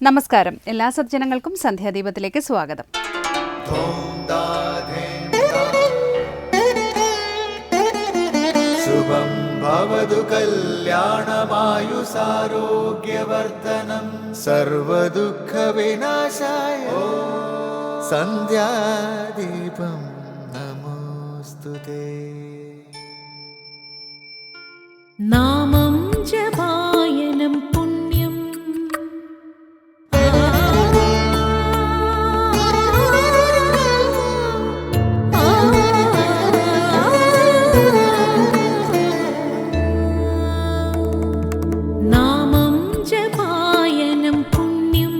നമസ്കാരം. എല്ലാ സജ്ജനങ്ങൾക്കും സന്ധ്യാദീപത്തിലേക്ക് സ്വാഗതം. ശുഭം ഭവതു കല്യാണമായുസാരോഗ്യവർദ്ധനം സർവദുഃഖ വിനാശായ സന്ധ്യാദീപം നമോസ്തുതേ. നാമം ജപായനം പുണ്യം നാമം ജപായനം പുണ്യം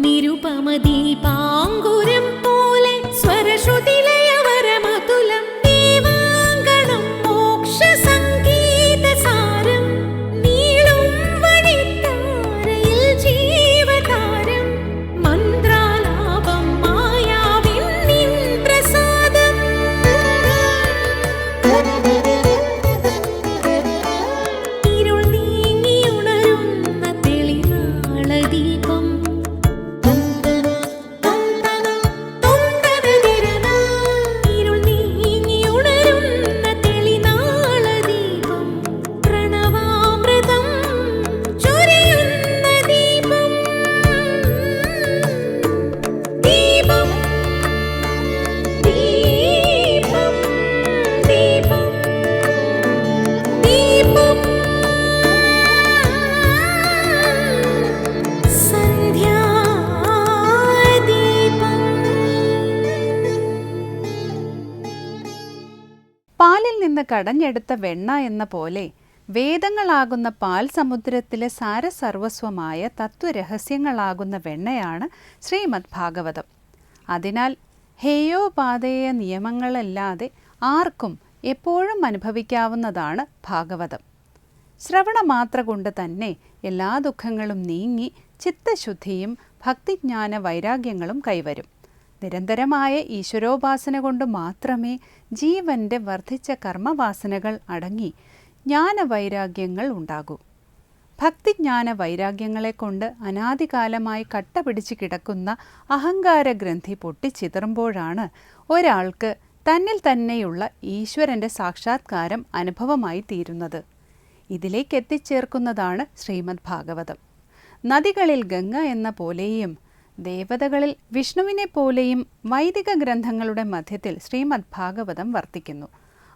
നിരുപമദീപാങ്കുരം പോലെ സ്വരശ്രുതിലയവരമതുലം ദീവാങ്കണം മോക്ഷ സംഗീതസാരം നീളും വഴിത്താരയിൽ ജീവതാരം മന്ത്രാലാപം മായാവിൻ നിൻ പ്രസാദം ഇരുൾ നീങ്ങിയുണരുന്ന തെളിനാളദീപം ഇരുൾ നീങ്ങിയുണരുന്ന തെളിനാളദീപം പ്രണവാമൃതം ചൊരിയുന്ന ദീപം ദീപം ദീപം ദീപം ദീപം പാലിൽ നിന്ന് കടഞ്ഞെടുത്ത വെണ്ണ എന്ന പോലെ വേദങ്ങളാകുന്ന പാൽ സമുദ്രത്തിലെ സാരസർവസ്വമായ തത്വരഹസ്യങ്ങളാകുന്ന വെണ്ണയാണ് ശ്രീമദ് ഭാഗവതം. അതിനാൽ ഹേയോപാധേയ നിയമങ്ങളല്ലാതെ ആർക്കും എപ്പോഴും അനുഭവിക്കാവുന്നതാണ് ഭാഗവതം. ശ്രവണമാത്ര കൊണ്ട് തന്നെ എല്ലാ ദുഃഖങ്ങളും നീങ്ങി ചിത്തശുദ്ധിയും ഭക്തിജ്ഞാന വൈരാഗ്യങ്ങളും കൈവരും. നിരന്തരമായ ഈശ്വരോപാസന കൊണ്ട് മാത്രമേ ജീവന്റെ വർദ്ധിച്ച കർമ്മവാസനകൾ അടങ്ങി ജ്ഞാനവൈരാഗ്യങ്ങൾ ഉണ്ടാകൂ. ഭക്തിജ്ഞാന വൈരാഗ്യങ്ങളെക്കൊണ്ട് അനാദികാലമായി കട്ടപിടിച്ച് കിടക്കുന്ന അഹങ്കാരഗ്രന്ഥി പൊട്ടിച്ചിതറുമ്പോഴാണ് ഒരാൾക്ക് തന്നിൽ തന്നെയുള്ള ഈശ്വരന്റെ സാക്ഷാത്കാരം അനുഭവമായി തീരുന്നത്. ഇതിലേക്ക് എത്തിച്ചേർക്കുന്നതാണ് ശ്രീമദ് ഭാഗവതം. നദികളിൽ ഗംഗ എന്ന പോലെയും ദേവതകളിൽ വിഷ്ണുവിനെ പോലെയും വൈദിക ഗ്രന്ഥങ്ങളുടെ മധ്യത്തിൽ ശ്രീമദ് ഭാഗവതം വർത്തിക്കുന്നു.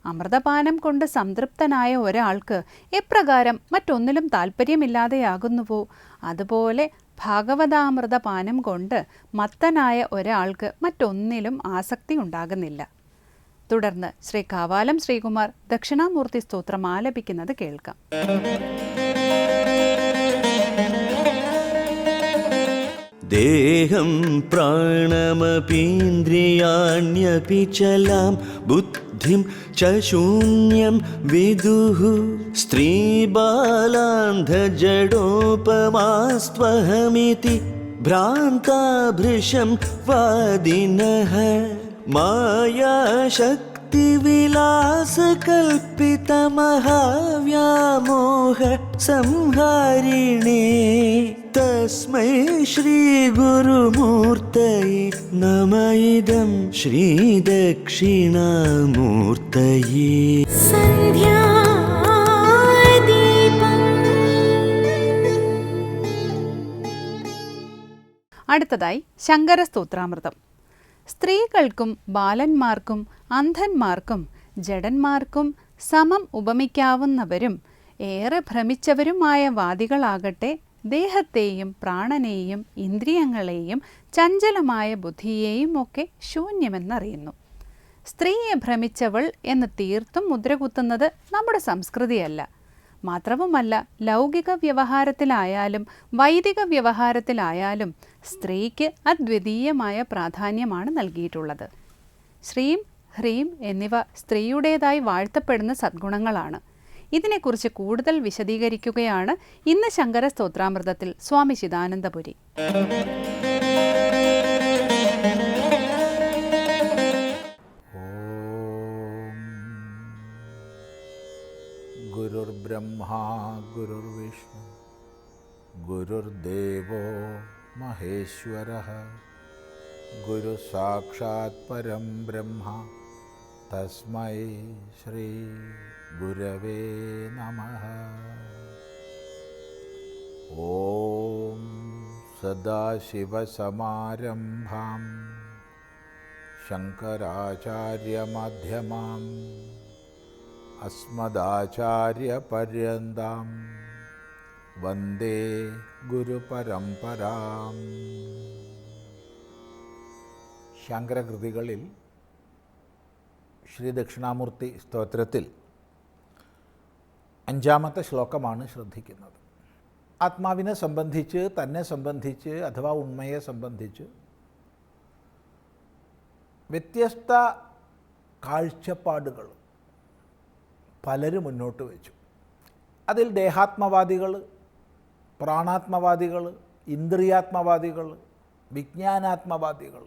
അമൃതപാനം കൊണ്ട് സംതൃപ്തനായ ഒരാൾക്ക് എപ്രകാരം മറ്റൊന്നിലും താല്പര്യമില്ലാതെയാകുന്നുവോ അതുപോലെ ഭാഗവതാമൃതപാനം കൊണ്ട് മത്തനായ ഒരാൾക്ക് മറ്റൊന്നിലും ആസക്തി ഉണ്ടാകുന്നില്ല. തുടർന്ന് ശ്രീ കാവാലം ശ്രീകുമാർ ദക്ഷിണാമൂർത്തി സ്തോത്രം ആലപിക്കുന്നത് കേൾക്കാം. ദേഹം പ്രാണമപീന്ദ്രിയാണ്യപി ചലാം ബുദ്ധിം ച ശൂന്യം വിദുഃ സ്ത്രീബാലാന്ധജഡോപമാസ്ത്വഹമിതി ഭ്രാന്താഭൃശം വാദിനഃ മായാശക്തിവിലാസകൽപ്പിതമഹാവ്യാമോഹ സംഹാരിണേ തസ്മൈ ശ്രീഗുരുമൂർത്തയേ നമഃ ഇദം ശ്രീദക്ഷിണാമൂർത്തയേ. അടുത്തതായി ശങ്കരസ്തോത്രാമൃതം. സ്ത്രീകൾക്കും ബാലന്മാർക്കും അന്ധന്മാർക്കും ജഡന്മാർക്കും സമം ഉപമിക്കാവുന്നവരും ഏറെ ഭ്രമിച്ചവരുമായ വാദികളാകട്ടെ ദേഹത്തെയും പ്രാണനെയും ഇന്ദ്രിയങ്ങളെയും ചഞ്ചലമായ ബുദ്ധിയെയും ഒക്കെ ശൂന്യമെന്നറിയുന്നു. സ്ത്രീയെ ഭ്രമിച്ചവൾ എന്ന് തീർത്തും മുദ്രകുത്തുന്നത് നമ്മുടെ സംസ്കൃതിയല്ല. മാത്രവുമല്ല, ലൗകിക വ്യവഹാരത്തിലായാലും വൈദിക വ്യവഹാരത്തിലായാലും സ്ത്രീക്ക് അദ്വിതീയമായ പ്രാധാന്യമാണ് നൽകിയിട്ടുള്ളത്. ശ്രീം ഹ്രീം എന്നിവ സ്ത്രീയുടേതായി വാഴ്ത്തപ്പെടുന്ന സദ്ഗുണങ്ങളാണ്. ഇതിനെക്കുറിച്ച് കൂടുതൽ വിശദീകരിക്കുകയാണ് ഇന്ന് ശങ്കര സ്തോത്രാമൃതത്തിൽ സ്വാമി ചിദാനന്ദപുരി. ഗുരുർബ്രഹ്മാ ഗുരുർവിഷ്ണു ഗുരുർദേവോ മഹേശ്വരഃ ഗുരുസാക്ഷാത് പരം ബ്രഹ്മ തസ്മൈ ശ്രീ ഗുരവേ നമഃ. ഓം സദാശിവസമാരംഭാം ശങ്കരാചാര്യമധ്യമാം അസ്മദാചാര്യപര്യന്താം വന്ദേ ഗുരുപരമ്പരാം. ശങ്കരകൃതികളിൽ ശ്രീ ദക്ഷിണാമൂർത്തി സ്തോത്രത്തിൽ 5-ാമത്തെ ശ്ലോകമാണ് ശ്രദ്ധിക്കുന്നത്. ആത്മാവിനെ സംബന്ധിച്ച്, തന്നെ സംബന്ധിച്ച് അഥവാ ഉണ്മയെ സംബന്ധിച്ച് വ്യത്യസ്ത കാഴ്ചപ്പാടുകൾ പലരും മുന്നോട്ട് വെച്ചു. അതിൽ ദേഹാത്മവാദികൾ, പ്രാണാത്മവാദികൾ, ഇന്ദ്രിയാത്മവാദികൾ, വിജ്ഞാനാത്മവാദികൾ,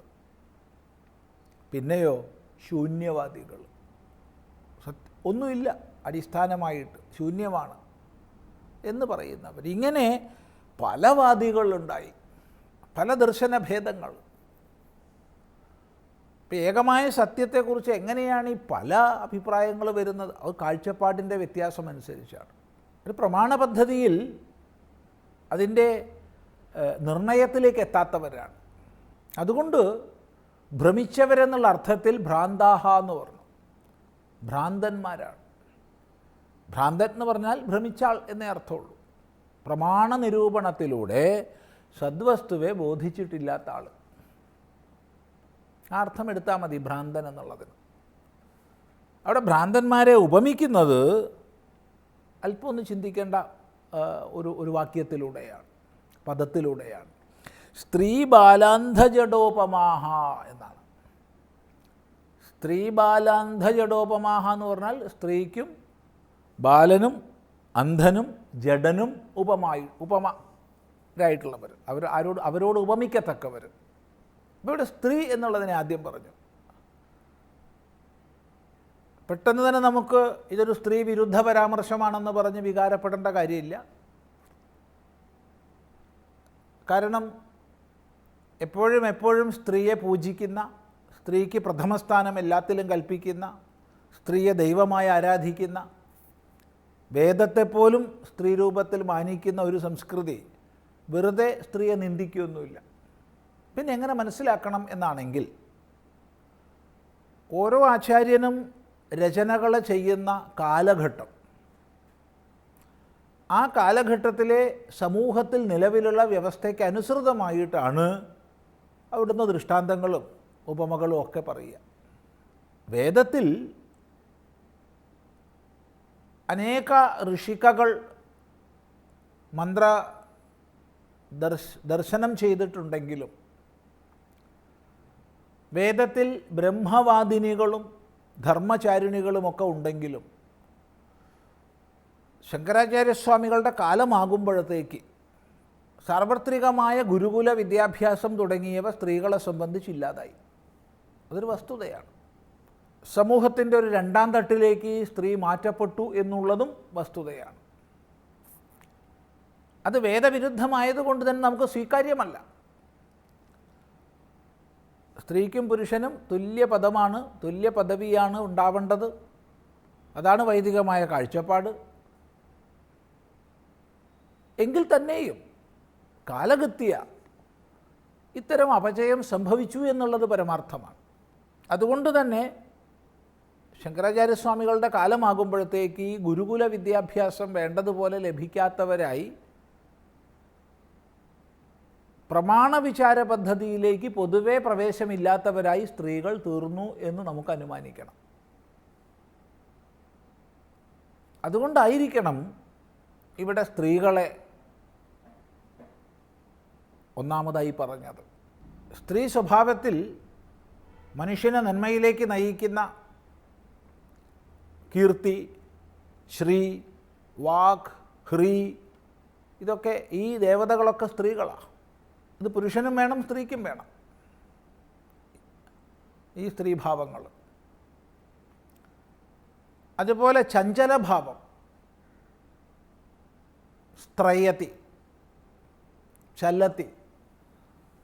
പിന്നെയോ ശൂന്യവാദികൾ. ഒന്നുമില്ല, അടിസ്ഥാനമായിട്ട് ശൂന്യമാണ് എന്ന് പറയുന്നവർ. ഇങ്ങനെ പല വാദികളുണ്ടായി, പല ദർശനഭേദങ്ങൾ. ഇപ്പം ഏകമായ സത്യത്തെക്കുറിച്ച് എങ്ങനെയാണ് ഈ പല അഭിപ്രായങ്ങൾ വരുന്നത്? അത് കാഴ്ചപ്പാടിൻ്റെ വ്യത്യാസം അനുസരിച്ചാണ്. ഒരു പ്രമാണ പദ്ധതിയിൽ അതിൻ്റെ നിർണയത്തിലേക്ക് എത്താത്തവരാണ്. അതുകൊണ്ട് ഭ്രമിച്ചവരെന്നുള്ള അർത്ഥത്തിൽ ഭ്രാന്താഹ എന്ന് പറഞ്ഞു, ഭ്രാന്തന്മാരാണ്. ഭ്രാന്തൻ എന്ന് പറഞ്ഞാൽ ഭ്രമിച്ചാൾ എന്നേ അർത്ഥമുള്ളൂ. പ്രമാണ നിരൂപണത്തിലൂടെ സദ്വസ്തുവെ ബോധിച്ചിട്ടില്ലാത്ത ആൾ, ആ അർത്ഥം എടുത്താൽ മതി ഭ്രാന്തൻ എന്നുള്ളതിന്. അവിടെ ഭ്രാന്തന്മാരെ ഉപമിക്കുന്നത് അല്പം ഒന്ന് ചിന്തിക്കേണ്ട ഒരു വാക്യത്തിലൂടെയാണ്, പദത്തിലൂടെയാണ്. സ്ത്രീ ബാലാന്ധജഡോപമാഹ എന്നാണ്. സ്ത്രീ ബാലാന്ധജഡോപമാഹ എന്ന് പറഞ്ഞാൽ സ്ത്രീക്കും ബാലനും അന്ധനും ജഡനും ഉപമരായിട്ടുള്ളവർ, അവരോട് ഉപമിക്കത്തക്കവർ. അപ്പോൾ ഇവിടെ സ്ത്രീ എന്നുള്ളതിനെ ആദ്യം പറഞ്ഞു. പെട്ടെന്ന് തന്നെ നമുക്ക് ഇതൊരു സ്ത്രീ വിരുദ്ധ പരാമർശമാണെന്ന് പറഞ്ഞ് വികാരപ്പെടേണ്ട കാര്യമില്ല. കാരണം എപ്പോഴും സ്ത്രീയെ പൂജിക്കുന്ന, സ്ത്രീക്ക് പ്രഥമസ്ഥാനം എല്ലാത്തിലും കൽപ്പിക്കുന്ന, സ്ത്രീയെ ദൈവമായി ആരാധിക്കുന്ന, വേദത്തെപ്പോലും സ്ത്രീ രൂപത്തിൽ മാനിക്കുന്ന ഒരു സംസ്കൃതി വെറുതെ സ്ത്രീയെ നിന്ദിക്കുകയൊന്നുമില്ല. പിന്നെ എങ്ങനെ മനസ്സിലാക്കണം എന്നാണെങ്കിൽ, ഓരോ ആചാര്യനും രചനകൾ ചെയ്യുന്ന കാലഘട്ടം, ആ കാലഘട്ടത്തിലെ സമൂഹത്തിൽ നിലവിലുള്ള വ്യവസ്ഥയ്ക്ക് അനുസൃതമായിട്ടാണ് അവിടുന്ന് ദൃഷ്ടാന്തങ്ങളും ഉപമകളും ഒക്കെ പറയുക. വേദത്തിൽ അനേക ഋഷികകൾ ദർശനം ചെയ്തിട്ടുണ്ടെങ്കിലും, വേദത്തിൽ ബ്രഹ്മവാദിനികളും ധർമ്മചാരിണികളുമൊക്കെ ഉണ്ടെങ്കിലും, ശങ്കരാചാര്യസ്വാമികളുടെ കാലമാകുമ്പോഴത്തേക്ക് സാർവത്രികമായ ഗുരുകുല വിദ്യാഭ്യാസം തുടങ്ങിയവ സ്ത്രീകളെ സംബന്ധിച്ചില്ലാതായി. അതൊരു വസ്തുതയാണ്. സമൂഹത്തിൻ്റെ ഒരു 2ാം തട്ടിലേക്ക് സ്ത്രീ മാറ്റപ്പെട്ടു എന്നുള്ളതും വസ്തുതയാണ്. അത് വേദവിരുദ്ധമായതുകൊണ്ട് തന്നെ നമുക്ക് സ്വീകാര്യമല്ല. സ്ത്രീക്കും പുരുഷനും തുല്യ പദമാണ്, തുല്യ പദവിയാണ് ഉണ്ടാവേണ്ടത്. അതാണ് വൈദികമായ കാഴ്ചപ്പാട്. എങ്കിൽ തന്നെയും കാലഗത്യ ഇത്തരം അപചയം സംഭവിച്ചു എന്നുള്ളത് പരമാർത്ഥമാണ്. അതുകൊണ്ട് തന്നെ ശങ്കരാചാര്യസ്വാമികളുടെ കാലമാകുമ്പോഴത്തേക്ക് ഈ ഗുരുകുല വിദ്യാഭ്യാസം വേണ്ടതുപോലെ ലഭിക്കാത്തവരായി പ്രമാണവിചാര പദ്ധതിയിലേക്ക് പൊതുവെ പ്രവേശമില്ലാത്തവരായി സ്ത്രീകൾ തീർന്നു എന്ന് നമുക്ക് അനുമാനിക്കണം. അതുകൊണ്ടായിരിക്കണം ഇവിടെ സ്ത്രീകളെ ഒന്നാമതായി പറഞ്ഞത്. സ്ത്രീ സ്വഭാവത്തിൽ മനുഷ്യനെ നന്മയിലേക്ക് നയിക്കുന്ന കീർത്തി, ശ്രീ, വാക്, ഹ്രീ, ഇതൊക്കെ ഈ ദേവതകളൊക്കെ സ്ത്രീകളാണ്. ഇത് പുരുഷനും വേണം, സ്ത്രീക്കും വേണം ഈ സ്ത്രീഭാവങ്ങൾ. അതുപോലെ ചഞ്ചലഭാവം, സ്ത്രയതി, ചലതി,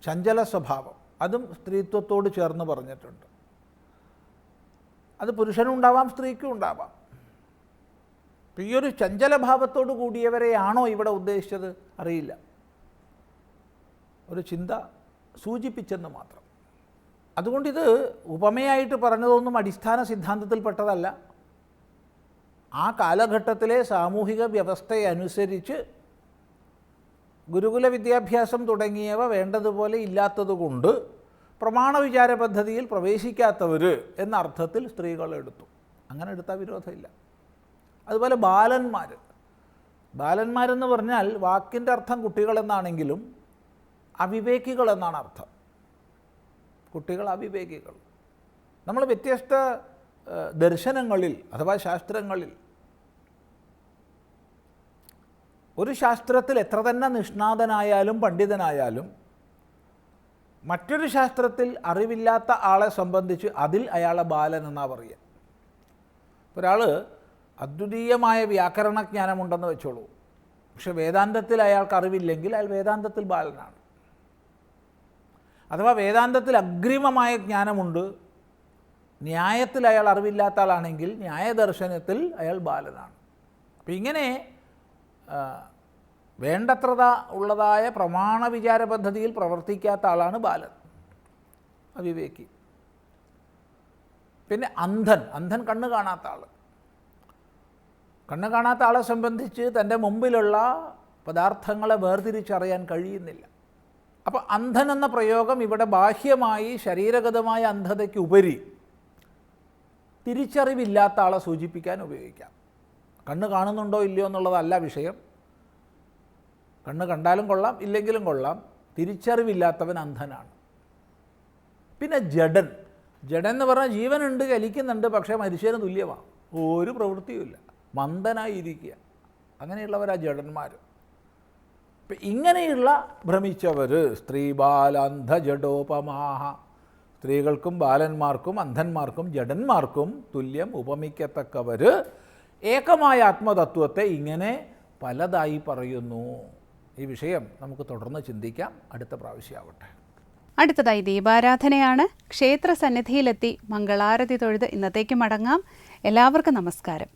ചഞ്ചല സ്വഭാവം, അതും സ്ത്രീത്വത്തോട് ചേർന്ന് പറഞ്ഞിട്ടുണ്ട്. അത് പുരുഷനും ഉണ്ടാവാം, സ്ത്രീക്കും ഉണ്ടാവാം. ഈ ഒരു ചഞ്ചലഭാവത്തോട് കൂടിയവരെയാണോ ഇവിടെ ഉദ്ദേശിച്ചത് അറിയില്ല. ഒരു ചിന്ത സൂചിപ്പിച്ചെന്ന് മാത്രം. അതുകൊണ്ടിത് ഉപമയായിട്ട് പറഞ്ഞതൊന്നും അടിസ്ഥാന സിദ്ധാന്തത്തിൽപ്പെട്ടതല്ല. ആ കാലഘട്ടത്തിലെ സാമൂഹിക വ്യവസ്ഥയനുസരിച്ച് ഗുരുകുല വിദ്യാഭ്യാസം തുടങ്ങിയവ വേണ്ടതുപോലെ ഇല്ലാത്തതുകൊണ്ട് പ്രമാണവിചാര പദ്ധതിയിൽ പ്രവേശിക്കാത്തവർ എന്ന അർത്ഥത്തിൽ സ്ത്രീകൾ എടുത്തു. അങ്ങനെ എടുത്താൽ വിരോധമില്ല. അതുപോലെ ബാലന്മാരെന്ന് പറഞ്ഞാൽ വാക്കിൻ്റെ അർത്ഥം കുട്ടികളെന്നാണെങ്കിലും അവിവേകികൾ എന്നാണ് അർത്ഥം. കുട്ടികൾ അവിവേകികൾ. നമ്മൾ വ്യത്യസ്ത ദർശനങ്ങളിൽ അഥവാ ശാസ്ത്രങ്ങളിൽ ഒരു ശാസ്ത്രത്തിൽ എത്ര തന്നെ നിഷ്ണാതനായാലും പണ്ഡിതനായാലും മറ്റൊരു ശാസ്ത്രത്തിൽ അറിവില്ലാത്ത ആളെ സംബന്ധിച്ച് അതിൽ അയാളെ ബാലൻ എന്നാണ് പറയുക. ഒരാൾ അദ്വിതീയമായ വ്യാകരണജ്ഞാനമുണ്ടെന്ന് വെച്ചോളൂ, പക്ഷെ വേദാന്തത്തിൽ അയാൾക്ക് അറിവില്ലെങ്കിൽ അയാൾ വേദാന്തത്തിൽ ബാലനാണ്. അഥവാ വേദാന്തത്തിൽ അഗ്രിമമായ ജ്ഞാനമുണ്ട്, ന്യായത്തിൽ അയാൾ അറിവില്ലാത്ത ആളാണെങ്കിൽ ന്യായദർശനത്തിൽ അയാൾ ബാലനാണ്. അപ്പം ഇങ്ങനെ വേണ്ടത്രത ഉള്ളതായ പ്രമാണ വിചാര പദ്ധതിയിൽ പ്രവർത്തിക്കാത്ത ആളാണ് ബാലൻ, അവിവേകി. പിന്നെ അന്ധൻ കണ്ണ് കാണാത്ത ആൾ. കണ്ണ് കാണാത്ത ആളെ സംബന്ധിച്ച് തൻ്റെ മുമ്പിലുള്ള പദാർത്ഥങ്ങളെ വേർതിരിച്ചറിയാൻ കഴിയുന്നില്ല. അപ്പോൾ അന്ധൻ എന്ന പ്രയോഗം ഇവിടെ ബാഹ്യമായി ശരീരഗതമായ അന്ധതയ്ക്ക് ഉപരി തിരിച്ചറിവില്ലാത്ത ആളെ സൂചിപ്പിക്കാൻ ഉപയോഗിക്കാം. കണ്ണ് കാണുന്നുണ്ടോ ഇല്ലയോ എന്നുള്ളതല്ല വിഷയം. കണ്ണ് കണ്ടാലും കൊള്ളാം, ഇല്ലെങ്കിലും കൊള്ളാം, തിരിച്ചറിവില്ലാത്തവൻ അന്ധനാണ്. പിന്നെ ജഡൻ എന്ന് പറഞ്ഞാൽ ജീവനുണ്ട്, ചലിക്കുന്നുണ്ട്, പക്ഷേ മനുഷ്യന് തുല്യമാണ്, ഒരു പ്രവൃത്തിയുമില്ല, മന്ദനായിരിക്കുക. അങ്ങനെയുള്ളവരാ ജഡന്മാർ. ഇപ്പം ഇങ്ങനെയുള്ള ഭ്രമിച്ചവർ സ്ത്രീബാലന്ധ ജഡോപമാഹ, സ്ത്രീകൾക്കും ബാലന്മാർക്കും അന്ധന്മാർക്കും ജഡന്മാർക്കും തുല്യം ഉപമിക്കത്തക്കവർ ഏകമായ ആത്മതത്വത്തെ ഇങ്ങനെ പലതായി പറയുന്നു. ഈ വിഷയം നമുക്ക് തുടർന്ന് ചിന്തിക്കാം. അടുത്ത പ്രാവശ്യമാവട്ടെ. അടുത്തതായി ദീപാരാധനയാണ്. ക്ഷേത്ര സന്നിധിയിലെത്തി മംഗളാരതി തൊഴുത് ഇന്നത്തേക്ക് മടങ്ങാം. എല്ലാവർക്കും നമസ്കാരം.